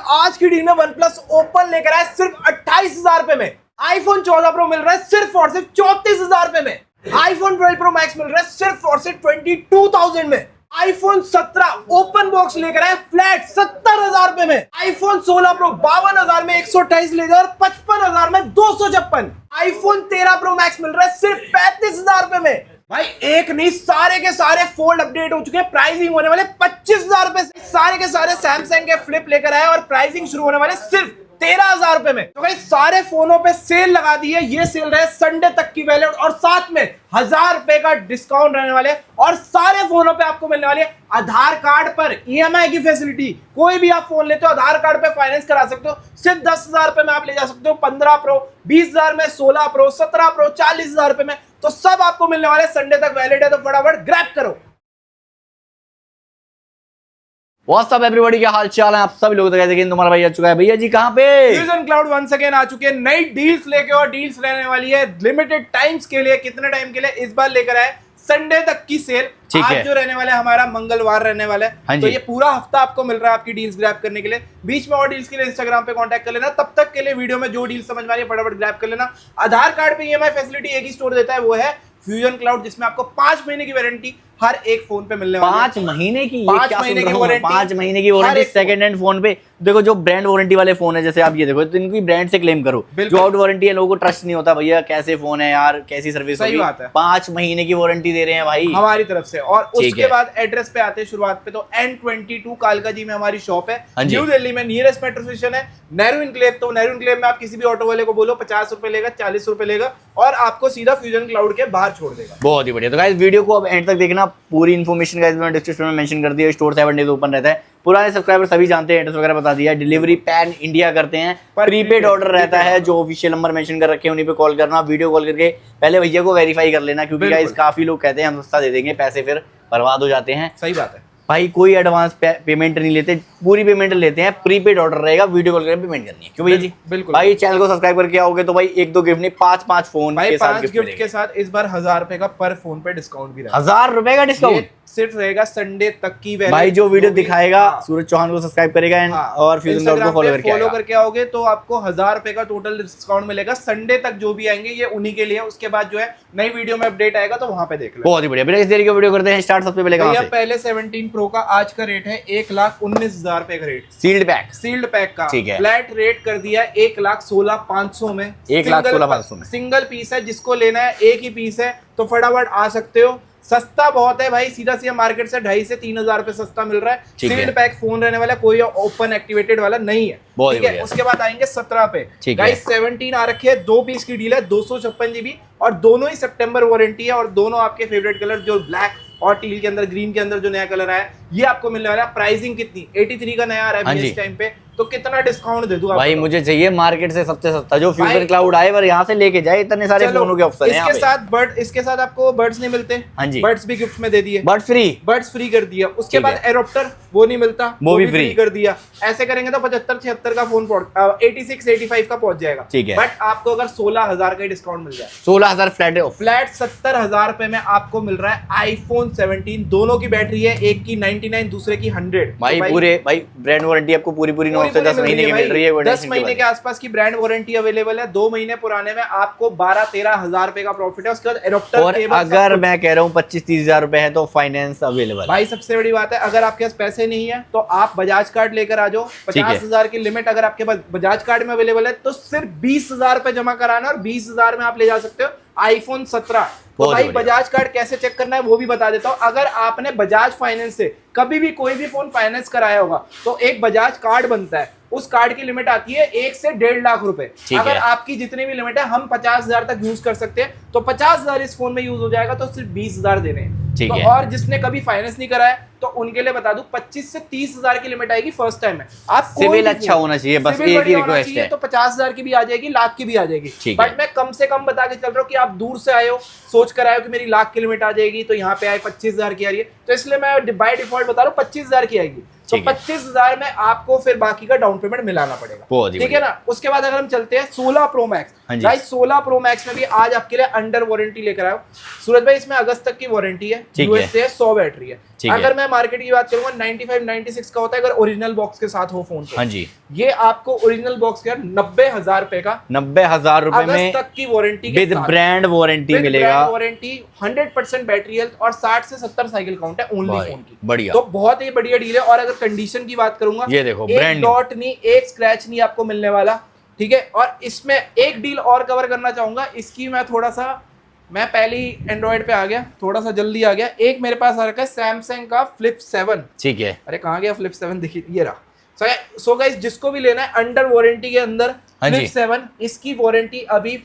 आज की डील में OnePlus Open लेकर आया सिर्फ 28,000 रुपए में। iPhone 14 Pro मिल रहा है सिर्फ और सिर्फ 34,000 रुपए में। iPhone 12 Pro Max मिल रहा है सिर्फ और सिर्फ 22,000 में। iPhone 17 ओपन बॉक्स लेकर आए फ्लैट 70,000 रुपए में। iPhone 16 Pro 52,000 में 128 लेगा और 55,000 में 256। iPhone 13 Pro Max मिल रहा है सिर्फ 35,000 रुपए में। भाई एक नहीं, सारे के सारे फोल्ड अपडेट हो चुके हैं। प्राइसिंग होने वाले 25,000 रुपए से। सारे के सारे सैमसंग के फ्लिप लेकर आए और प्राइसिंग शुरू होने वाले सिर्फ 13,000 रुपए में। तो भाई सारे फोनों पे सेल लगा दी है। ये सेल रहे संडे तक की वैलिड और साथ में 1,000 रुपए का डिस्काउंट रहने वाले और सारे फोनों पे आपको मिलने वाली है आधार कार्ड पर EMI की फैसिलिटी। कोई भी आप फोन लेते हो आधार कार्ड पे फाइनेंस करा सकते हो। सिर्फ 10,000 रुपए में आप ले जा सकते हो 15 Pro, 20,000 में 16 Pro, 17 Pro, 40,000 रुपए में। तो सब आपको मिलने वाले संडे तक वैलिड है, तो फटाफट ग्रैब करो। व्हाट्स अप एवरीबॉडी, क्या हाल चाल है आप सभी लोग। तो कहते हैं तुम्हारा भाई आ चुका है। भैया जी कहाँ पे? फ्यूजन क्लाउड वंस अगेन आ चुके हैं नई डील्स लेके, और डील्स रहने वाली है लिमिटेड टाइम्स के लिए। कितने टाइम के लिए? इस बार लेकर आए संडे तक की सेल। आज जो रहने वाला है हमारा मंगलवार रहने वाला है, तो ये पूरा हफ्ता आपको मिल रहा है आपकी डील्स ग्रैब करने के लिए। बीच में और डील्स के लिए इंस्टाग्राम पे कांटेक्ट कर लेना। तब तक के लिए वीडियो में जो डील समझ में आ रही है फटाफट ग्रैब कर लेना। आधार कार्ड पे EMI फैसिलिटी एक ही स्टोर देता है, वो है फ्यूजन क्लाउड, जिसमें आपको 5 महीने की वारंटी हर एक फोन पे मिलने वाली है। 5 महीने की? 5 महीने की वारंटी। 5 महीने की वारंटी सेकंड हैंड फोन पे। देखो जो ब्रांड वारंटी वाले फोन है, जैसे आप ये देखो, तो इनकी ब्रांड से क्लेम करो। जो आउट वारंटी है लोगों को ट्रस्ट नहीं होता, भैया कैसे फोन है यार, कैसी सर्विस होगी। 5 महीने की वारंटी दे रहे हैं भाई हमारी तरफ से। और उसके बाद एड्रेस पे आते हैं शुरुआत पे, तो N22 कालका जी में हमारी शॉप है, न्यू दिल्ली में। नियरेस्ट मेट्रो स्टेशन है नेहरू इनक्लेव। तो नेहरू इनक्लेव में आप किसी भी ऑटो वाले को बोलो 50 रुपए लेगा, 40 रुपए लेगा और आपको सीधा फ्यूजन क्लाउड के बाहर छोड़ देगा। बहुत ही बढ़िया। तो गाइस वीडियो को अब एंड तक देखना, पूरी इन्फॉर्मेशन गाइस मैंने डिस्क्रिप्शन में मेंशन कर दिया। स्टोर 7 डेज ओपन रहता है। पुराने सब्सक्राइबर सभी जानते हैं, एड्रेस वगैरह बता दिया। डिलीवरी पैन इंडिया करते हैं, प्रीपेड ऑर्डर रहता है। जो ऑफिशियल नंबर मेंशन कर रखे हैं उन्हीं पे कॉल करना। वीडियो कॉल करके पहले भैया को वेरीफाई कर लेना, क्योंकि गाइस काफी लोग कहते हैं हम सस्ता दे देंगे, पैसे फिर बर्बाद हो जाते हैं। सही बात है भाई, कोई एडवांस पेमेंट नहीं लेते, पूरी पेमेंट लेते हैं। प्रीपेड ऑर्डर रहेगा, वीडियो कॉल करके पेमेंट करनी है। क्यों भैया जी? बिल्कुल भाई चैनल को सब्सक्राइब करके आओगे तो भाई 1-2 गिफ्ट नहीं, 5-5 फोन भाई, के साथ 5 गिफ्ट के साथ इस बार 1,000 रुपए का पर फोन पे डिस्काउंट भी रहेगा। 1,000 रुपए का डिस्काउंट सिर्फ रहेगा संडे तक की वैलिड। भाई जो वीडियो दिखाएगा सूरज चौहान को सब्सक्राइब करेगा और फ्यूजन क्लाउड को फॉलो करके आओगे तो आपको 1,000 रुपए का टोटल डिस्काउंट मिलेगा। संडे तक जो भी आएंगे ये उन्हीं के लिए। उसके बाद जो है नई वीडियो में अपडेट आएगा तो वहां पे देख लो। बहुत ही बढ़िया। बिना इस देरी के वीडियो करते हैं स्टार्ट। सबसे पहले कहां से? पहले 17 प्रो का आज का रेट है 1,19,000 रुपए का रेट। सील्ड पैक का ठीक है। फ्लैट रेट कर दिया 1,16,500 में। 1,16,500 में सिंगल पीस है, जिसको लेना है एक ही पीस है तो फटाफट आ सकते हो। सस्ता बहुत है भाई, सीधा सीधा मार्केट से 2,500 से 3,000 रुपए सस्ता मिल रहा है। सील्ड पैक फोन रहने वाला, कोई ओपन एक्टिवेटेड वाला नहीं है। ठीक है। उसके बाद आएंगे 17 पे। गाइस 17 आ रखे है, 2 पीस की डील है, 256 GB और दोनों ही सितंबर वारंटी है। और दोनों आपके फेवरेट कलर, जो ब्लैक और टील के अंदर, ग्रीन के अंदर जो नया कलर आया, ये आपको मिलने वाला है। प्राइसिंग कितनी? 83 का नया आ रहा है इस टाइम पे, तो कितना डिस्काउंट दे दूं आपको? भाई मुझे चाहिए मार्केट से सबसे सस्ता, जो फ्यूजन क्लाउड आए और यहाँ से लेके जाए। इतने सारे फोनों के ऑप्शन हैं। इसके साथ आपको बर्ड्स नहीं मिलते। हाँ जी, बर्ड्स भी गिफ्ट में दे दिए। बर्ड्स फ्री कर दिया। उसके बाद एडॉप्टर वो नहीं मिलता, वो भी फ्री कर दिया। ऐसे करेंगे तो 75-76 का फोन 86-85 का पहुंच जाएगा। ठीक है। बट आपको अगर 16,000 का डिस्काउंट मिल जाए, 16,000 फ्लैट 70,000 रुपए में आपको मिल रहा है iPhone 17। दोनों की बैटरी है, एक की 99, दूसरे की 100। भाई पूरे ब्रांड वारंटी आपको पूरी 9 से 10 महीने की मिल रही है। 10 महीने के आसपास की ब्रांड वारंटी अवेलेबल है। 2 महीने पुराने में आपको 12-13 हजार रुपए का प्रॉफिट है। उसके बाद एडॉप्टर, और अगर मैं कह रहा हूँ 25-30 हजार रुपए है तो फाइनेंस अवेलेबल। भाई सबसे बड़ी बात है, अगर आपके पास पैसे नहीं है तो आप बजाज कार्ड लेकर आ जाओ। 50,000 की लिमिट अगर आपके पास बजाज कार्ड में अवेलेबल है तो सिर्फ 20,000 रुपए जमा कराना और 20,000 में आप ले जा सकते हो iPhone 17। तो भाई बजाज कार्ड कैसे चेक करना है वो भी बता देता हूँ। अगर आपने बजाज फाइनेंस से कभी भी कोई भी फोन फाइनेंस कराया होगा तो एक बजाज कार्ड बनता है। उस कार्ड की लिमिट आती है 1 से 1.5 लाख रुपए। अगर आपकी जितनी भी लिमिट है, हम 50,000 तक यूज कर सकते हैं, तो 50,000 इस फोन में यूज हो जाएगा, तो सिर्फ 20,000 देने हैं। तो और जिसने कभी फाइनेंस नहीं कराया तो उनके लिए बता दूं 25 से 30,000 की लिमिट आएगी फर्स्ट टाइम में। आप सिविल अच्छा होना चाहिए, बस एक ही रिक्वेस्ट है। तो 50,000 की भी आ जाएगी, लाख की भी आ जाएगी। बट मैं कम से कम बता के चल रहा हूँ कि आप दूर से आए हो, सोच कर आए हो कि मेरी लाख की लिमिट आ जाएगी, तो यहाँ पे आए 25,000 की आ रही है, तो इसलिए मैं बाय डिफॉल्ट बता रहा हूँ 25,000 की आएगी। तो ठीक है। 25,000 में आपको फिर बाकी का डाउन पेमेंट मिलाना पड़ेगा, बहुत ही ठीक है ना। उसके बाद अगर हम चलते हैं 16 प्रो मैक्स, हाँ जी। भाई 16 प्रो मैक्स में भी आज आपके लिए अंडर वारंटी लेकर आया हूं सूरज भाई। इसमें अगस्त तक की वारंटी है, ठीक है। यूएसए है, 100 बैटरी है। ठीक है। अगर मैं मार्केट की बात करूंगा 95-96 का होता है अगर ओरिजिनल बॉक्स के साथ हो फोन तो। हाँ जी। ये आपको ओरिजिनल बॉक्स के 90,000 रुपए का 90,000 रुपए अगस्त में तक की वारंटी के विद साथ, ब्रांड वारंटी विद मिलेगा। ब्रांड वारंटी, 100% बैटरी हेल्थ और 60 से 70 साइकिल काउंट है ओनली भाई, फोन की। बढ़िया। तो बहुत ही बढ़िया डील है। और अगर कंडीशन की बात करूंगा, ये देखो, एक brand new। डॉट नहीं, एक स्क्रैच नहीं आपको मिलने वाला, ठीक है। और इसमें एक डील और कवर करना चाहूंगा इसकी, मैं पहले ही एंड्रॉइड पे आ गया, थोड़ा सा जल्दी आ गया। एक मेरे पास आ रखा है सैमसंग का फ्लिप 7, ठीक है। अरे कहाँ गया फ्लिप 7, देखिए ये रहा। सो गाइस जिसको भी लेना है अंडर वारंटी के अंदर हाँ जी। फ्लिप 7, इसकी वारंटी अभी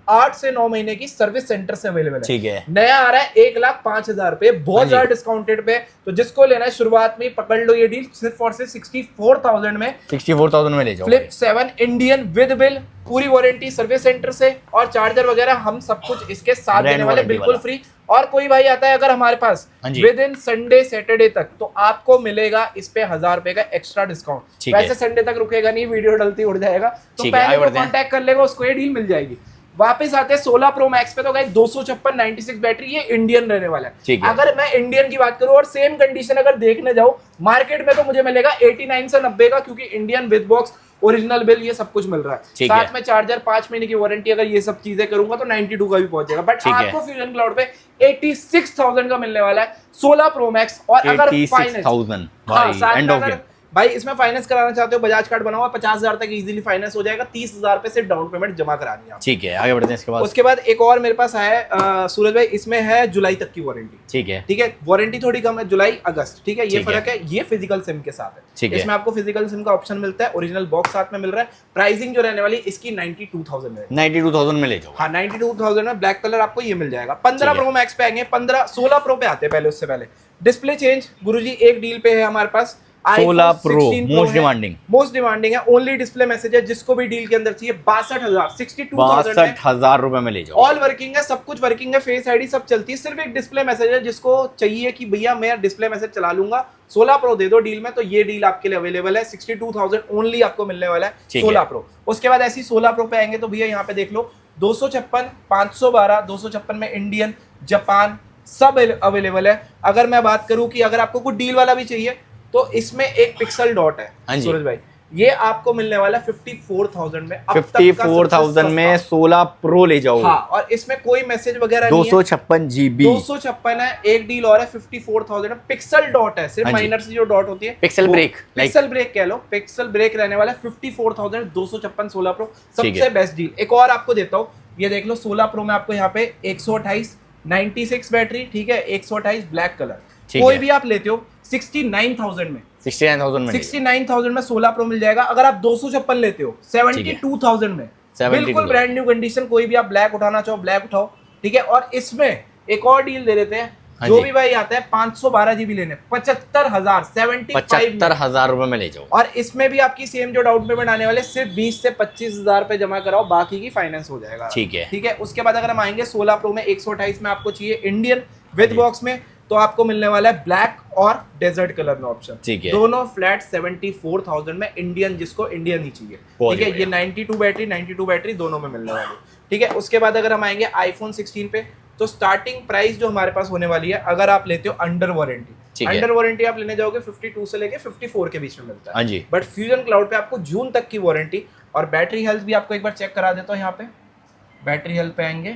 8 से 9 महीने की सर्विस सेंटर से अवेलेबल है। ठीक है। नया आ रहा है 1,05,000 रुपए, हाँ बहुत जी। ज्यादा डिस्काउंटेड पे। तो जिसको लेना है शुरुआत में ही पकड़ लो ये डील, सिर्फ और सिर्फ 64,000 में 64,000 में ले जाओ। फ्लिप 7 इंडियन विद बिल, पूरी वारंटी सर्विस सेंटर से, और चार्जर वगैरह हम सब कुछ इसके साथ Brand देने वाले, warranty बिल्कुल वाला। फ्री। और कोई भाई आता है अगर हमारे पास हाँ जी। विद इन संडे सैटरडे तक, तो आपको मिलेगा इस पे 1,000 रुपए का एक्स्ट्रा डिस्काउंट। ठीक है। वैसे संडे तक रुकेगा नहीं, वीडियो डलती उड़ जाएगा, तो ठीक है, आगे पहले बढ़ते हैं। कांटेक्ट कर लेगा उसको ये डील मिल जाएगी। वापस आते हैं 16 प्रो मैक्स पे, तो गाइस 256/96 बैटरी, ये इंडियन रहने वाला ठीक है। है। अगर मैं इंडियन की बात करूं और सेम कंडीशन अगर देखने जाऊं मार्केट में, तो मुझे मिलेगा 89 से 90 का, क्योंकि Indian with box, original bill, ये सब कुछ मिल रहा है। ठीक साथ है। में चार्जर, 5 महीने की वारंटी, अगर ये सब चीजें करूंगा तो 92 का भी पहुंच जाएगा। बट ठीक है। आपको फ्यूजन क्लाउड पे 86,000 का मिलने वाला है 16 प्रो मैक्स। और अगर 86,000 हाँ, भाई, साथ एंड में ऑफ अगर भाई इसमें फाइनेंस कराना चाहते हो, बजाज कार्ड बनाओ, 50,000 तक इजीली फाइनेंस हो जाएगा। 30,000 पे सिर्फ डाउन पेमेंट जमा करानी है आपको। ठीक है, आगे बढ़ते हैं इसके बाद। उसके बाद एक और मेरे पास है सूरज भाई, इसमें है जुलाई तक की वारंटी, ठीक है। ठीक है। वारंटी थोड़ी कम है, जुलाई अगस्त, ठीक है। ये ठीक है। फर्क है, ये फिजिकल सिम के साथ ठीक है। है। इसमें आपको फिजिकल सिम का ऑप्शन मिलता है, ओरिजिनल बॉक्स साथ में मिल रहा है। प्राइसिंग जो रहने वाली इसकी 92,000 में, 92,000 में ले जाओ। हाँ 92,000 में ब्लैक कलर आपको ये मिल जाएगा। 15 ठीक है। प्रो मैक्स पे आएंगे, 16 प्रो पे आते हैं। पहले उससे पहले डिस्प्ले चेंज गुरुजी एक डील पे है हमारे पास, 16 Pro, most demanding। Most demanding है। ओनली डिस्प्ले मैसेज है, जिसको भी डील के अंदर चाहिए 62,000, 62,000 में 62,000 रुपए में ले जाओ। ऑल वर्किंग है, सब कुछ वर्किंग है, फेस आईडी सब चलती है। सिर्फ एक डिस्प्ले मैसेज है, जिसको चाहिए कि भैया मैं डिस्प्ले मैसेज चला लूंगा, 16 प्रो दे दो डील में, तो ये डील आपके लिए अवेलेबल है। 62,000 ओनली आपको मिलने वाला है ठीक 16 है। प्रो। उसके बाद ऐसी 16 प्रो पे आएंगे तो भैया यहाँ पे देख लो 256, 512, 256 में इंडियन, जापान सब अवेलेबल है। अगर मैं बात करूं कि अगर आपको कुछ डील वाला भी चाहिए, तो इसमें एक पिक्सल डॉट है हाँ जी। सूरज भाई, ये आपको मिलने वाला है 54,000 में। अब तक का 54,000 में 16 प्रो ले जाओ। हाँ, और इसमें कोई मैसेज वगैरह नहीं है। 256 GB, 256 है। एक डील और है 54,000 है, पिक्सल डॉट है, सिर्फ हाँ जी। माइनर सी जो डॉट होती है, पिक्सल वो- ब्रेक, पिक्सल ब्रेक कह लो, पिक्सल ब्रेक रहने वाला है 54,000, 256 16 प्रो ठीक सबसे है। Best deal. एक और आपको देता हूँ, ये देख लो 16 प्रो में आपको यहाँ पे 128, 96 बैटरी, ठीक है, 128 ब्लैक कलर, ठीक कोई है। भी आप लेते हो 69,000 में, 69,000 में ले जाओ। 69,000 में 16 प्रो मिल जाएगा। अगर आप 256 लेते हो 72,000 में, 72,000 बिल्कुल ब्रांड न्यू कंडीशन, कोई भी आप ब्लैक उठाना चाहो ब्लैक उठाओ, ठीक है। और इसमें एक और डील दे देते हैं, हाँ जो जी। भी भाई आता है 512 जीबी लेने 75,000, 75 75,000 रुपए में ले जाओ। और इसमें भी आपकी सेम जो डाउन पेमेंट आने वाले सिर्फ 20 से 25,000 पे जमा कराओ, बाकी की फाइनेंस हो जाएगा। ठीक है। ठीक है। उसके बाद अगर हम आएंगे 16 प्रो में 128 में आपको चाहिए इंडियन विद जी। बॉक्स में, तो आपको मिलने वाला है ब्लैक और डेजर्ट कलर में ऑप्शन, ठीक है। दोनों फ्लैट 74,000 में, इंडियन जिसको इंडियन ही चाहिए, बहुत ठीक है। ही ये 92 बैटरी दोनों में मिलने वाली, ठीक है। उसके बाद अगर हम आएंगे आईफोन 16 पे, तो स्टार्टिंग प्राइस जो हमारे पास होने वाली है, अगर आप लेते हो अंडर वारंटी, ठीक है। अंडर वारंटी आप लेने जाओगे 52 से लेके 54 के बीच में मिलता है। हाँ जी। बट फ्यूजन क्लाउड पे आपको जून तक की वारंटी, और बैटरी हेल्थ भी आपको एक बार चेक करा देता हूँ। यहाँ पे बैटरी हेल्थ पे आएंगे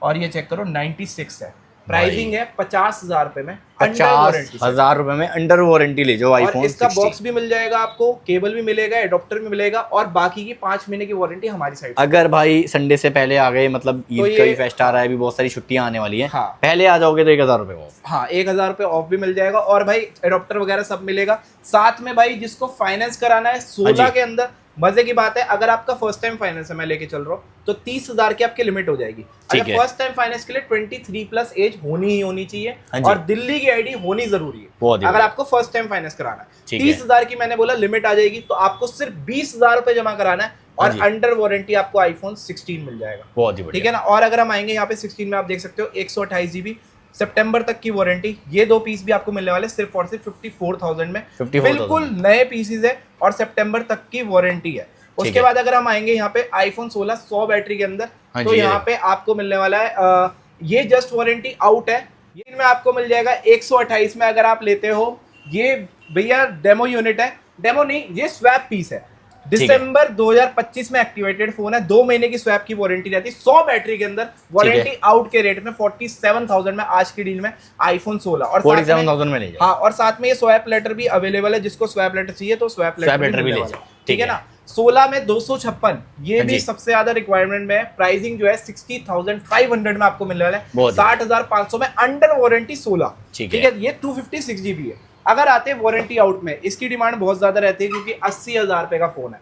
और ये चेक करो 96 है, प्राइसिंग है 50,000 रुपए में, अंडर वारंटी। 50,000 रुपए में अंडर वारंटी ले जाओ और आईफोन इसका 16। बॉक्स भी मिल जाएगा आपको, केबल भी मिलेगा, एडॉप्टर भी मिलेगा, और बाकी की 5 महीने की वारंटी हमारी साइड से। अगर भाई संडे से पहले आ गए, मतलब ईद तो का ये- भी फेस्ट आ रहा है, अभी बहुत सारी छुट्टियां आने वाली हैं, हाँ। पहले आ जाओगे तो 1,000 रुपए ऑफ। हाँ, 1,000 रुपए ऑफ भी मिल जाएगा, और भाई एडॉप्टर वगैरह सब मिलेगा साथ में। भाई जिसको फाइनेंस कराना है 16 हाँ जी। के अंदर, मजे की बात है, अगर आपका फर्स्ट टाइम फाइनेंस है, मैं लेके चल रहा हूँ, तो 30,000 की आपकी लिमिट हो जाएगी। ठीक अगर है। फर्स्ट टाइम फाइनेंस के लिए 23+ एज होनी ही होनी चाहिए, हाँ जी। और दिल्ली की आईडी होनी जरूरी है बहुत ही अगर बढ़िया। आपको फर्स्ट टाइम फाइनेंस कराना है। ठीक है। 30,000 की मैंने बोला लिमिट आ जाएगी, तो आपको सिर्फ 20,000 रुपए जमा कराना है, हाँ और जी। अंडर वारंटी आपको आईफोन 16 मिल जाएगा, बहुत ही ठीक बढ़िया। है ना। और अगर हम आएंगे यहाँ पे 16 में, आप देख सकते हो 128 जीबी, सितंबर तक की वारंटी। ये 2 पीस भी आपको मिलने वाले सिर्फ और सिर्फ 54,000 में। 54,000 बिल्कुल नए पीसीज है और सितंबर तक की वारंटी है। उसके बाद अगर हम आएंगे यहाँ पे आईफोन 16 100 बैटरी के अंदर, तो यहाँ पे आपको मिलने वाला है ये जस्ट वारंटी आउट है। ये इनमें आपको मिल जाएगा 128 में अगर आप लेते हो। ये भैया डेमो यूनिट है, डेमो नहीं, ये स्वैप पीस है। दिसंबर 2025 में एक्टिवेटेड फोन है, 2 महीने की स्वैप की वारंटी रहती है 100 बैटरी के अंदर। वारंटी आउट के रेट में 47,000 में आज की डील में आईफोन 16 और 47,000 में ले जाओ। हाँ, और साथ में ये स्वैप लेटर भी अवेलेबल है। जिसको स्वैप लेटर चाहिए तो स्वैप लेटर भी ले जाओ, ठीक है ना। 16 में 256, ये भी सबसे ज्यादा रिक्वायरमेंट में है। प्राइसिंग जो है 60,500 में आपको मिलने वाला है, 60,500 में अंडर वारंटी 16, ठीक है। ये 256 GB है। अगर आते हैं वारंटी आउट में, इसकी डिमांड बहुत ज्यादा रहती है क्योंकि 80,000 रुपए का फोन है,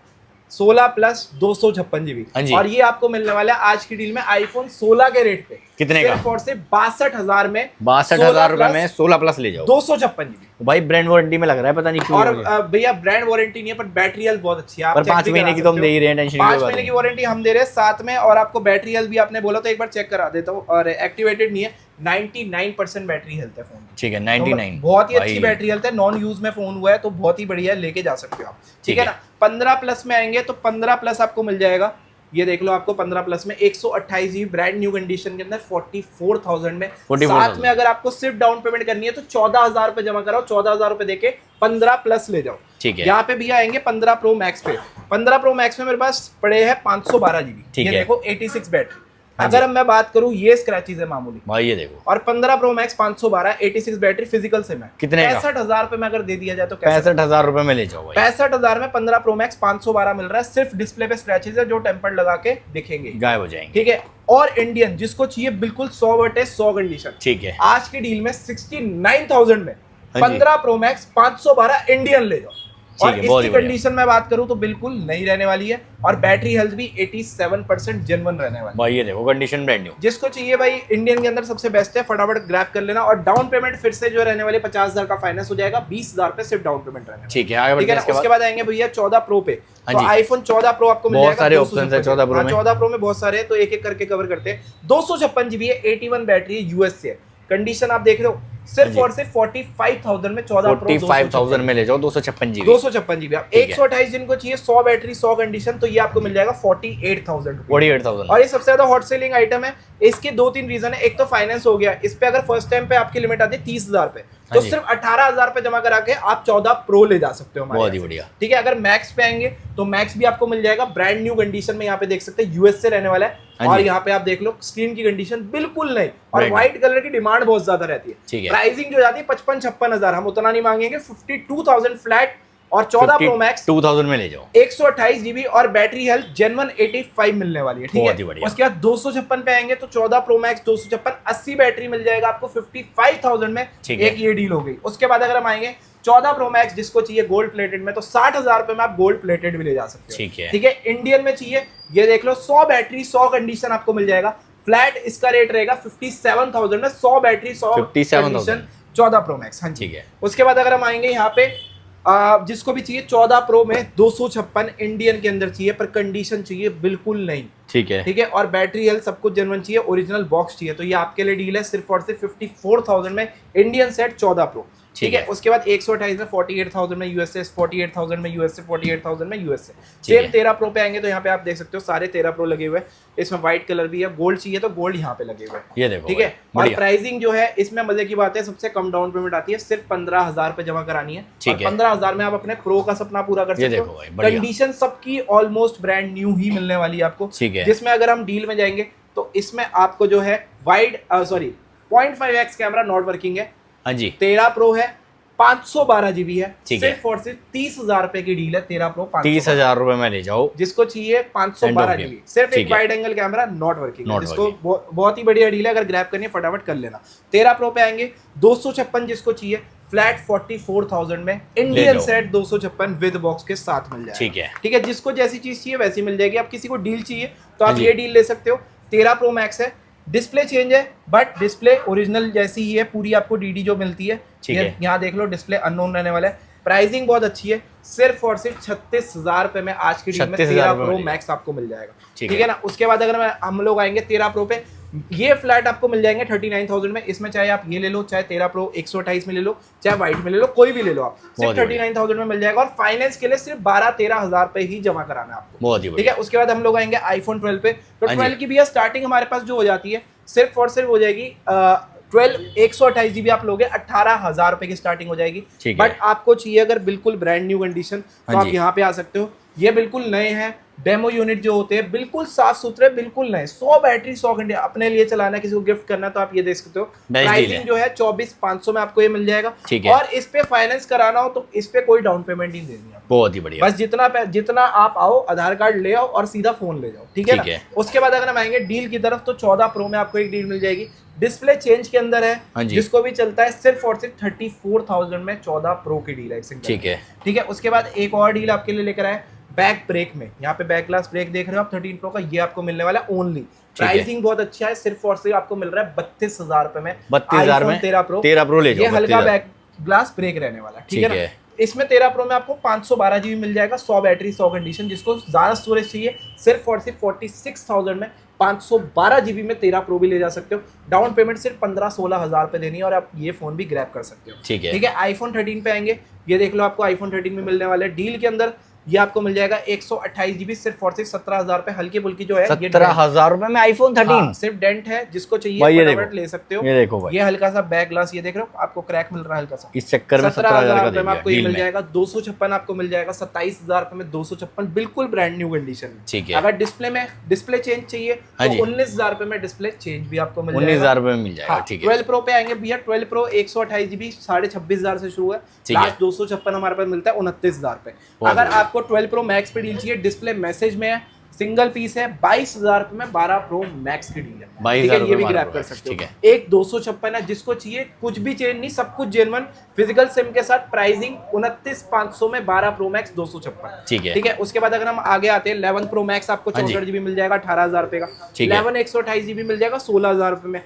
16 प्लस 256 GB, और ये आपको मिलने वाला है आज की डील में आईफोन 16 के रेट पे कितने का? सिर्फ और सिर्फ 62,000 में, 62,000 रुपए में 16 प्लस ले जाओ, 256 GB। भाई ब्रांड वारंटी में लग रहा है, पता नहीं क्यों। और भैया ब्रांड वारंटी नहीं है पर बैटरी हेल्थ बहुत अच्छी है। पर 5 महीने की तो हम दे ही रहे हैं, टेंशन 5 महीने की वारंटी हम दे रहे हैं साथ में। और आपको बैटरी हेल्थ भी आपने बोला तो एक बार चेक करा देता हूँ, और एक्टिवेटेड नहीं है, 99% बैटरी हेल्थ है फोन की, ठीक है। 99 बहुत ही अच्छी बैटरी हेल्थ है। नॉन यूज में फोन हुआ है तो बहुत ही बढ़िया है, लेके जा सकते हो आप, ठीक है ना। 15 प्लस में आएंगे तो 15 प्लस आपको मिल जाएगा, ये देख लो, आपको 15 प्लस में 128 GB ब्रांड न्यू कंडीशन के अंदर 44,000 में। साथ में अगर आपको सिर्फ डाउन पेमेंट करनी है तो 14,000 रुपए जमा कराओ, 14,000 रुपए देके 15 प्लस ले जाओ, ठीक है। यहाँ पे भी आएंगे 15 प्रो मैक्स पे। 15 प्रो मैक्स में मेरे पास पड़े हैं 512 GB, ये देखो 86 बैटरी। अगर अब मैं बात करूं, ये स्क्रैचेस है मामूली भाई, ये देखो। और 15 प्रो मैक्स 512 86 बैटरी फिजिकल से मैं कितने 65,000 रुपए में अगर दे दिया जाए तो 65,000 रुपए में ले जाओ भाई। 65,000 में 15 प्रो मैक्स 512 मिल रहा है। सिर्फ डिस्प्ले पे स्क्रैचेस है जो टेम्पर्ड लगा के दिखेंगे, गायब हो जाएंगे, ठीक है। और इंडियन जिसको चाहिए बिल्कुल 100/100 कंडीशन, ठीक है। आज की डील में 69,000 में 15 प्रो मैक्स 512 इंडियन ले जाओ। और इसकी कंडीशन में बात करूं तो बिल्कुल नहीं रहने वाली है, और बैटरी हेल्थ भी 87% जेन्युइन रहने वाली है भाई। ये देखो कंडीशन ब्रांड न्यू। जिसको चाहिए भाई इंडियन के अंदर सबसे बेस्ट है, फटाफट ग्रैब कर लेना। और डाउन पेमेंट फिर से जो रहने वाले 50,000 का फाइनेंस हो जाएगा, 20,000 पे सिर्फ डाउन पेमेंट रहने, ठीक है। आगे बढ़ते हैं। उसके बाद आएंगे भैया 14 प्रो पे। तो आईफोन 14 प्रो आपको मिल जाएगा, बहुत सारे ऑप्शंस है 14 प्रो में। 14 प्रो में बहुत सारे हैं, तो एक एक करके कवर करते हैं। 256 GB है, 81 बैटरी है, यूएस से। कंडीशन आप देख रहे हो, सिर्फ और सिर्फ 45,000 में 14 प्रो 45,000 में ले जाओ, 256 GB। 256 GB आप 128 जिनको चाहिए, 100 बैटरी 100 कंडीशन, तो ये आपको मिल जाएगा 48,000। और ये सबसे ज्यादा हॉट सेलिंग आइटम है। इसके 2-3 रीजन है। एक तो फाइनेंस हो गया, इस पे अगर फर्स्ट टाइम पे आपकी लिमिट आती है 30,000 पे, तो सिर्फ 18,000 पे जमा करा के आप 14 प्रो ले जा सकते हो, बहुत ही बढ़िया, ठीक है। अगर मैक्स पे आएंगे तो मैक्स भी आपको मिल जाएगा ब्रांड न्यू कंडीशन में, यहाँ पे देख सकते हैं यूएस से रहने वाला है। और यहाँ पे आप देख लो स्क्रीन की कंडीशन बिल्कुल नहीं, और व्हाइट कलर की डिमांड बहुत ज्यादा रहती है। प्राइसिंग जो जाती है 55-56,000, हम उतना नहीं मांगेंगे, 52,000 फ्लैट। और 14 प्रो मैक्स 2000 में ले जाओ, 128 GB और बैटरी हेल्थ जेन्युइन 85 मिलने वाली है, ठीक है। उसके बाद 256 पे आएंगे तो 14 प्रो मैक्स 256 80 बैटरी मिल जाएगा आपको 55,000 में, एक ये डील हो गई। उसके बाद अगर हम आएंगे 14 प्रो मैक्स जिसको चाहिए गोल्ड प्लेटेड में, तो 60,000 रुपए में आप गोल्ड प्लेटेड भी ले जा सकते हो, ठीक है। इंडियन में चाहिए, ये देख लो 100 बैटरी 100 कंडीशन आपको मिल जाएगा। फ्लैट इसका रेट रहेगा 57,000 में, 100 बैटरी 100 कंडीशन 14 प्रो मैक्स, हाँ ठीक है। उसके बाद अगर हम आएंगे यहाँ पे जिसको भी चाहिए 14 प्रो में 256 इंडियन के अंदर चाहिए, पर कंडीशन चाहिए बिल्कुल नहीं, ठीक है, ठीक है। और बैटरी हेल्थ सब कुछ जेन्युइन चाहिए, ओरिजिनल बॉक्स चाहिए, तो ये आपके लिए डील है सिर्फ और सिर्फ 54,000 में इंडियन सेट 14 प्रो, ठीक है। उसके बाद 128 में 48,000 में यूएसए, 48,000 में यूएसए, 48,000 में यूएसए। सेम 13 प्रो पे आएंगे तो यहाँ पे आप देख सकते हो सारे 13 प्रो लगे हुए हैं। इसमें व्हाइट कलर भी है, गोल्ड चाहिए तो गोल्ड यहाँ पे लगे हुए हैं, ये देखो, ठीक है। और प्राइसिंग जो है इसमें मजे की बात है, सबसे कम डाउन पेमेंट आती है, सिर्फ 15,000 पे जमा करानी है, और 15,000 में आप अपने प्रो का सपना पूरा कर सकते हो। कंडीशन सबकी ऑलमोस्ट ब्रांड न्यू ही मिलने वाली है आपको, जिसमें अगर हम डील में जाएंगे तो इसमें आपको जो है wide 0.5x camera not working है, हाँ जी। 13 प्रो है, 512 GB है, सिर्फ और सिर्फ 30,000 रुपए की डील है। 13 प्रो 30,000 रुपए में ले जाओ, जिसको चाहिए 512 GB, सिर्फ एक wide angle camera not working, जिसको बहुत ही बढ़िया डील है, अगर ग्रैब करनी है फटाफट कर लेना। 13 प्रो पे आएंगे 256 जिसको चाहिए, फ्लैट 44,000 में इंडियन सेट 256 विद बॉक्स के साथ मिल जाएगा, ठीक है, ठीक है। जिसको जैसी चीज चाहिए वैसी मिल जाएगी। आप किसी को डील चाहिए तो आप ये डील ले सकते हो। 13 प्रो मैक्स है, डिस्प्ले चेंज है बट डिस्प्ले ओरिजिनल जैसी ही है, पूरी आपको डीडी जो मिलती है, यहाँ देख लो डिस्प्ले अननोन रहने वाला है। प्राइसिंग बहुत अच्छी है, सिर्फ और सिर्फ 36,000 रुपए में आज की डील में 13 प्रो मैक्स आपको मिल जाएगा, ठीक है ना। उसके बाद अगर हम लोग आएंगे 13 प्रो पे, ये फ्लैट आपको मिल जाएंगे 39,000 में। इसमें चाहे आप ये ले लो, चाहे 13 प्रो 128 में ले लो, चाहे व्हाइट में ले लो, कोई भी ले लो आप, सिर्फ 39,000 में मिल जाएगा। और फाइनेंस के लिए सिर्फ 12-13 हजार पे ही जमा कराना है आपको, बहुत ही ठीक है। उसके बाद हम लोग आएंगे आईफोन 12 पे। तो 12 की भी स्टार्टिंग हमारे पास जो हो जाती है सिर्फ और सिर्फ हो जाएगी 12 128 GB आप लोगे 18,000 रुपए की स्टार्टिंग हो जाएगी। बट आपको चाहिए अगर बिल्कुल ब्रांड न्यू कंडीशन तो आप यहाँ पे आ सकते हो। ये बिल्कुल नए हैं, डेमो यूनिट जो होते हैं बिल्कुल साफ सुथरे, बिल्कुल नए, 100 बैटरी 100 घंटे अपने लिए चलाना, किसी को गिफ्ट करना तो आप ये देख सकते हो। प्राइसिंग जो है 24,500 में आपको ये मिल जाएगा। और इस पे फाइनेंस कराना हो तो इस पे कोई डाउन पेमेंट नहीं देनी है, बहुत ही बढ़िया। बस जितना आप आओ, आधार कार्ड ले आओ और सीधा फोन ले जाओ, ठीक है ना। उसके बाद अगर हम आएंगे डील की तरफ तो 14 प्रो में आपको एक डील मिल जाएगी, डिस्प्ले चेंज के अंदर है, जिसको भी चलता है सिर्फ और सिर्फ 34,000 में 14 प्रो की डील है, ठीक है। उसके बाद एक और डील आपके लिए लेकर आए बैक ब्रेक में। यहाँ पे बैक ग्लास ब्रेक देख रहे हो आप 13 प्रो का, ये आपको मिलने वाला है ओनली। प्राइसिंग बहुत अच्छा है, सिर्फ और सिर्फ आपको मिल रहा है 32,000 रुपए में 32,000 में 13 प्रो ले जाओ। ये हल्का बैक ग्लास ब्रेक रहने वाला, ठीक है ना। इसमें 13 प्रो में आपको 512 GB मिल जाएगा, 100 बैटरी 100 कंडीशन। जिसको ज्यादा स्टोरेज चाहिए सिर्फ और सिर्फ 46,000 में 512 GB में 13 प्रो भी ले जा सकते हो। डाउन पेमेंट सिर्फ 15-16 हजार रुपए देनी है और आप ये फोन भी ग्रैब कर सकते हो, ठीक है। आईफोन 13 पे आएंगे, ये देख लो आपको आईफोन 13 में मिलने वाले डील के अंदर ये आपको मिल जाएगा 128 GB सिर्फ और सिर्फ 17,000 रुपए। हल्की बुल्की जो है 17,000 रुपए में आईफोन 13 सिर्फ डेंट है, जिसको चाहिए फटाफट ले सकते हो। ये देखो भाई, ये हल्का सा बैक ग्लास ये देख रहे हो आपको क्रैक मिल रहा है हल्का सा, इस चक्कर में 17,000 का में आपको ये मिल जाएगा। 256 आपको मिल जाएगा 27,000 रुपए में 256, बिल्कुल ब्रांड न्यू कंडीशन में, ठीक है। अगर डिस्प्ले चेंज चाहिए तो 19,000 रुपए में डिस्प्ले चेंज भी आपको मिल जाएगा, 19,000 रुपए में मिल जाएगा, ठीक है। 12 प्रो पे आएंगे भैया, 12 प्रो 128 GB 26,500 से शुरू है, लास्ट 256 हमारे पास मिलता है 29,000 पे। अगर आपको 12 प्रो मैक्स पे डील चाहिए, डिस्प्ले मैसेज में है, सिंगल पीस है, 22,000 रुपए में 12 प्रो मैक्स की डील है, ठीक है। ये भी ग्रैब कर सकते हो। एक 256 है, जिसको चाहिए कुछ भी चेंज नहीं, सब कुछ जेन्युइन फिजिकल सिम के साथ। प्राइसिंग 29,500 में 12 प्रो मैक्स 256, ठीक है। उसके बाद अगर हम आगे आते हैं 11 प्रो मैक्स आपको 64 GB मिल जाएगा 18,000 रुपए का। 11 128 GB मिल जाएगा 16,000 रुपए में।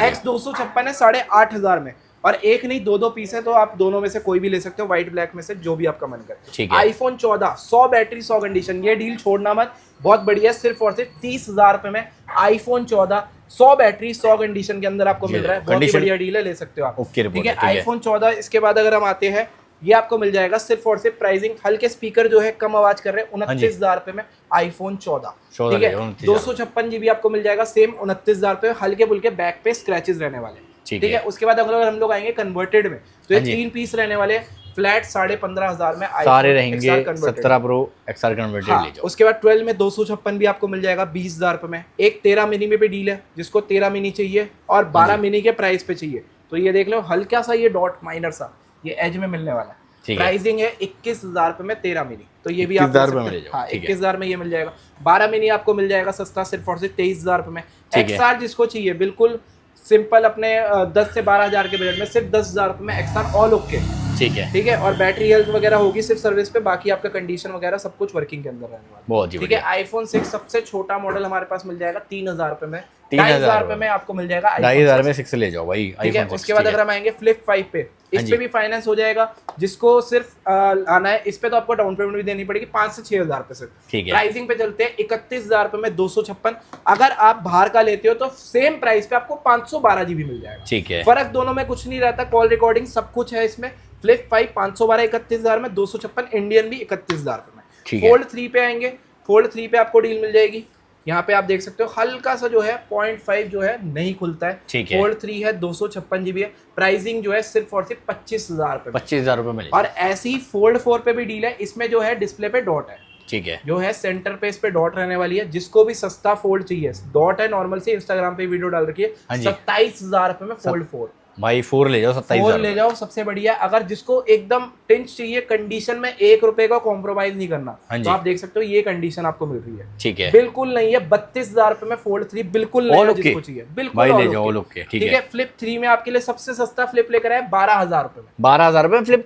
X 256 है 8,500 में, और एक नहीं दो पीस है, तो आप दोनों में से कोई भी ले सकते हो, व्हाइट ब्लैक में से जो भी आपका मन करे। आईफोन 14 100 बैटरी 100 कंडीशन, ये डील छोड़ना मत, बहुत बढ़िया। सिर्फ और सिर्फ 30,000 रुपए में आईफोन 14 100 बैटरी 100 कंडीशन के अंदर आपको मिल रहा है, बहुत ही बढ़िया डील है, ले सकते हो आप, ठीक है। आईफोन 14 इसके बाद अगर हम आते हैं, ये आपको मिल जाएगा सिर्फ और सिर्फ प्राइसिंग, हल्के स्पीकर जो है कम आवाज कर रहे हैं, 29,000 रुपए में आईफोन 14, ठीक है। 256 GB आपको मिल जाएगा सेम 29,000 रुपए, हल्के बुल्के बैक पे स्क्रैचेस रहने वाले, ठीक है। उसके बाद अगर हम लोग आएंगे कन्वर्टेड में, तो ये 3 पीस रहने वाले फ्लैट 15,500 में सारे रहेंगे 17 प्रो XR कन्वर्टेड ले जाओ। उसके बाद 12 में 256 भी आपको मिल जाएगा 20,000 रुपए में। एक 13 मिनी में भी डील है, जिसको 13 मिनी चाहिए और 12 मिनी के प्राइस पे चाहिए, तो ये देख लो हल्का सा ये डॉट माइनर सा ये एज में मिलने वाला है। प्राइसिंग है 21,000 रुपए में 13 मिनी, तो ये भी आप 21,000 में ये मिल जाएगा। 12 मिनी आपको मिल जाएगा सस्ता सिर्फ और सिर्फ 23,000 रुपए में। XR जिसको चाहिए बिल्कुल सिंपल अपने 10 से 12,000 के बजट में, सिर्फ 10,000 रुपए में XR ऑल ओके, ठीक है। और बैटरी हेल्थ वगैरह होगी सिर्फ सर्विस पे, बाकी आपका कंडीशन वगैरह सब कुछ वर्किंग के अंदर रहने वाला, ठीक है। आईफोन 6 सबसे छोटा मॉडल हमारे पास मिल जाएगा 3,000 रुपए में, 2,500 रुपए में आपको मिल जाएगा, 2,500 में 6 ले जाओ भाई, ठीक है। उसके बाद अगर हम आएंगे फ्लिप 5 पे, इस पे भी फाइनेंस हो जाएगा, जिसको सिर्फ आना है, इस पे तो आपको डाउन पेमेंट भी देनी पड़ेगी 5 से 6,000 रुपए सिर्फ, ठीक है। प्राइसिंग पे चलते हैं 31,000 रुपए में 256। अगर आप बाहर का लेते हो तो सेम प्राइस पे आपको 512 GB मिल जाएगा, ठीक है। फर्क दोनों में कुछ नहीं रहता, कॉल रिकॉर्डिंग सब कुछ है इसमें। फ्लिप 5 512 31,000 में, 256 इंडियन भी 31,000 रुपए में। फोल्ड 3 पे आएंगे, फोल्ड 3 पे आपको डील मिल जाएगी, यहाँ पे आप देख सकते हो हल्का सा जो है 0.5 जो है नहीं खुलता है, फोल्ड 3 है 256 GB है। प्राइसिंग जो है सिर्फ और सिर्फ 25,000 रुपए, 25,000 रुपए में। और ऐसे ही फोल्ड 4 पे भी डील है, इसमें जो है डिस्प्ले पे डॉट है, ठीक है, जो है सेंटर पे इस पे डॉट रहने वाली है। जिसको भी सस्ता फोल्ड चाहिए, डॉट है नॉर्मल से, इंस्टाग्राम पे वीडियो डाल रखी है, 27,000 रुपए में फोल्ड 4 भाई 4 ले जाओ, 27,000 ले जाओ, सबसे बढ़िया। अगर जिसको एकदम टिंच चाहिए, कंडीशन में 1 रुपए का कॉम्प्रोमाइज नहीं करना, तो आप देख सकते हो ये कंडीशन आपको मिल रही है, ठीक है। बिल्कुल नहीं है, 32,000 रुपए में फोल्ड 3 बिल्कुल नहीं है, जिसको चाहिए बिल्कुल ले जाओ, ठीक है। फ्लिप 3 में आपके लिए सबसे सस्ता फ्लिप लेकर आए 12,000 रुपए में, 12,000 रुपए फ्लिप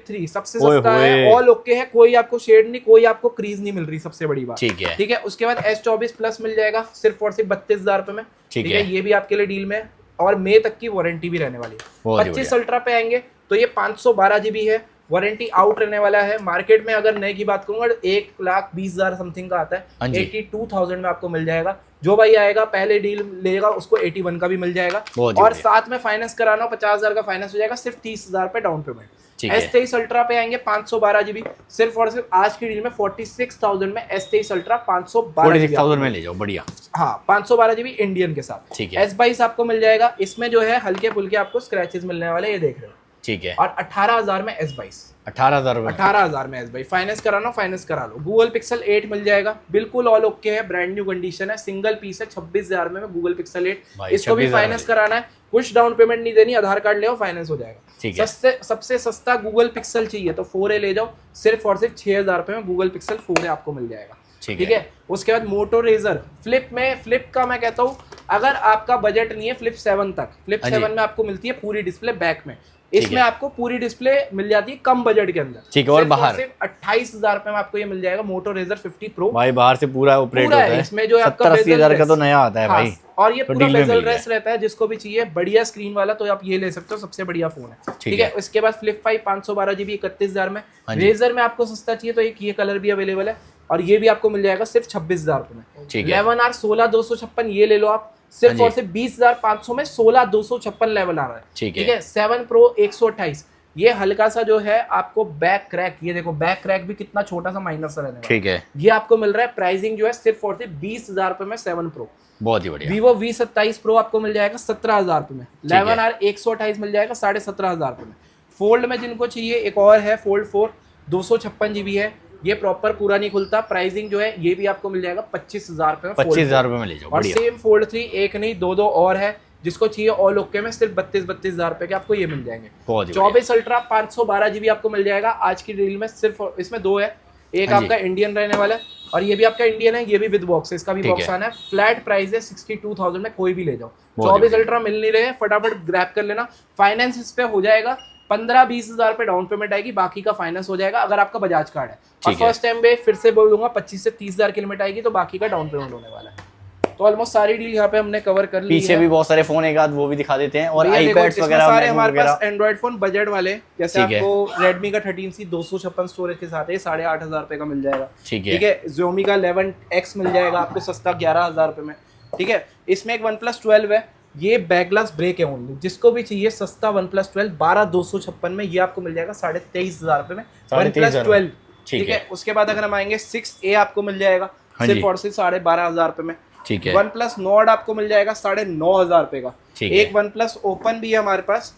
3 सबसे सस्ता है, ऑल ओके है, कोई आपको शेड नहीं, कोई आपको क्रीज नहीं मिल रही, सबसे बड़ी बात, ठीक है। उसके बाद S24 प्लस मिल जाएगा सिर्फ और सिर्फ 32,000 रुपए में, ठीक है। ये भी आपके लिए डील में, और मई तक की वारंटी भी रहने वाली है। 25 अल्ट्रा पे आएंगे तो ये 512 GB है, वारंटी आउट रहने वाला है। मार्केट में अगर नए की बात करूंगा 1,20,000 समथिंग का आता हाँ है, जी। 82,000 में आपको मिल जाएगा। जो भाई आएगा पहले डील लेगा उसको 81 का भी मिल जाएगा, बहुत ही और बढ़िया। साथ में फाइनेंस कराना 50,000 का फाइनेंस हो जाएगा, सिर्फ 30,000 पे डाउन पेमेंट। ठीक है। S23 अल्ट्रा पे आएंगे 512 जीबी, सिर्फ और सिर्फ आज की डील में 46,000 में S23 अल्ट्रा 512 जीबी 46,000 में ले जाओ, बढ़िया। हाँ 512 जीबी इंडियन के साथ। ठीक है। S22 आपको मिल जाएगा, इसमें जो है हल्के फुल्के आपको स्क्रैचेस मिलने वाले, ये देख रहे हो। ठीक है। और 18,000 में S22, 18,000 रुपए। 18,000 में S22 फाइनेंस कराना फाइनेंस करा लो। गूगल पिक्सल 8 मिल जाएगा, बिल्कुल ऑल ओके है, ब्रांड न्यू कंडीशन है, सिंगल पीस है, 26,000 में गूगल पिक्सल 8। भाई, इसको भी 26,000 फाइनेंस कराना है, कुछ डाउन पेमेंट नहीं देनी, आधार कार्ड ले आओ फाइनेंस हो जाएगा। ठीक है। सबसे सस्ता गूगल पिक्सल चाहिए तो 4A ले जाओ, सिर्फ और सिर्फ 6,000 रुपए में गूगल पिक्सल 4A आपको मिल जाएगा। ठीक है। उसके बाद मोटो रेजर फ्लिप का मैं कहता हूँ, अगर आपका बजट नहीं है फ्लिप 7 तक, फ्लिप हाँ जी। 7 में आपको मिलती है पूरी डिस्प्ले बैक में, ठीक इसमें है। आपको पूरी डिस्प्ले मिल जाती है कम बजट के अंदर। ठीक है, और सिर्फ बाहर? सिर्फ 28,000 रुपए में आपको ये मिल जाएगा मोटो रेजर 50 प्रो। भाई बाहर से पूरा ऑपरेट पूरा होता है, है, इसमें जो है आपका 70-80,000 का bezel तो rest। नया आता है हाँ, भाई। और ये तो पूरा डील में बेजल मिल गया। रेस्ट रहता है, जिसको भी चाहिए बढ़िया स्क्रीन वाला तो आप ये ले सकते हो, सबसे बढ़िया फोन है। ठीक है। उसके बाद फ्लिप 5 512 जीबी 31,000 में। हाँ जी। रेजर में आपको सस्ता चाहिए तो एक ये कलर भी अवेलेबल है, और ये भी आपको मिल जाएगा सिर्फ 26,000 रुपए में। ठीक है। 11R 16,256 ये ले लो आप, सिर्फ हाँ और जी। सिर्फ 20,500 में 16,256 लेवल आ रहा है। ठीक है। ठीक है। 7 प्रो 128, ये हल्का सा जो है आपको बैक क्रैक, ये देखो बैक क्रैक भी कितना छोटा सा माइनर सा रहने वाला है। ठीक है। ये आपको मिल रहा है, प्राइसिंग जो है सिर्फ और सिर्फ 20,000 रुपए में 7 प्रो। बहुत ही बढ़िया। Vivo V27 Pro आपको मिल जाएगा 17,000 रुपए में। ठीक है। 11R 128 मिल जाएगा 17,500 रुपए में। फोल्ड में जिनको चाहिए एक और है फोल्ड 4 256 जीबी है, ये प्रॉपर पूरा नहीं खुलता, प्राइसिंग जो है ये भी आपको मिल जाएगा 25,000 रुपए में। 25,000 रुपए में ले जाओ, और बढ़िया। सेम फोल्ड 3 एक नहीं दो और है, जिसको चाहिए ऑल ओके में सिर्फ 32,000 रुपए के आपको ये मिल जाएंगे। बहुत ही 24 अल्ट्रा 512 जीबी आपको मिल जाएगा आज की डील में, सिर्फ इसमें 2 है, एक हाँ जी। आपका इंडियन रहने वाला है और ये भी आपका इंडियन है, ये भी विद बॉक्स है, इसका भी ठीक बॉक्स है। आना है। फ्लैट प्राइस है 62,000 में, कोई भी ले जाओ। बहुत 24 ही अल्ट्रा मिल नहीं रहे हैं, फटाफट ग्रैब कर लेना। फाइनेंस इस पे हो जाएगा 15-20,000 पे डाउन पेमेंट आएगी, बाकी का फाइनेंस हो जाएगा अगर आपका बजाज कार्ड है। और ठीक है। फर्स्ट टाइम पे फिर से बोल दूंगा 25 से 30,000 की लिमिट आएगी, तो बाकी का डाउन पेमेंट होने वाला है। तो ऑलमोस्ट सारी डील यहाँ पे हमने कवर कर ली पीछे है। भी बहुत सारे फोन एक आध वो भी दिखा देते हैं, और भैया देखो, आईपैड्स इसमें वगैरह, सारे MacBook हमारे पास वगैरह। एंड्रॉइड फोन बजट वाले, जैसे ठीक है। आपको Redmi का 13C 256 स्टोरेज के साथ है, 8,500 रुपए का मिल जाएगा। ठीक है। ठीक है। Xiaomi का 11X मिल जाएगा आपको सस्ता 11,000 रुपए में। ठीक है। इसमें एक OnePlus 12 है, ये बैकग्लास ब्रेक है ओनली, जिसको भी चाहिए सस्ता OnePlus 12 12,256 में, ये आपको मिल जाएगा 23,500 रुपए में। OnePlus 23,500 12। ठीक ठीक है। है। उसके बाद अगर हम आएंगे 6A आपको मिल जाएगा हाँ सिर्फ जी। और सिर्फ 12,500 रुपए में। ठीक है। OnePlus Nord आपको मिल जाएगा 9,500 रुपए का। ठीक है। एक OnePlus Open भी है हमारे पास,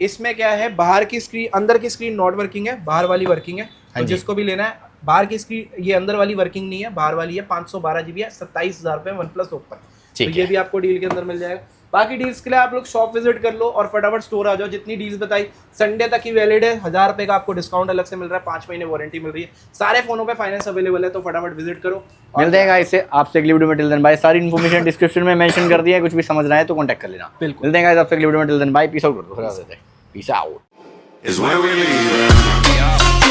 इसमें क्या है, बाहर की स्क्रीन, अंदर की स्क्रीन नॉट वर्किंग है, बाहर वाली वर्किंग है। हाँ तो जी। जिसको भी लेना है, बाहर की स्क्रीन, ये अंदर वाली वर्किंग नहीं है, बाहर वाली है, 512 जीबी है, 27,000 रुपए OnePlus Open। तो ठीक ये है। भी आपको डील के अंदर मिल जाएगा। बाकी डील्स के लिए आप लोग शॉप विजिट कर लो और फटाफट स्टोर आ जाओ। जितनी डील्स बताई संडे तक ही वैलिड है, 1,000 रुपए का आपको डिस्काउंट अलग से मिल रहा है, 5 महीने वारंटी मिल रही है, सारे फोनों पे फाइनेंस अवेलेबल है, तो फटाफट विजिट करो। और मिलते हैं गाइस से आपसे अगली वीडियो में। Till then bye. सारी इन्फॉर्मेशन डिस्क्रिप्शन में मेंशन कर दी है, कुछ भी समझना है तो कांटेक्ट कर लेना। बिल्कुल। मिलते हैं गाइस आपसे अगली वीडियो में। Till then bye, peace out कर दो, peace out. is when we leave.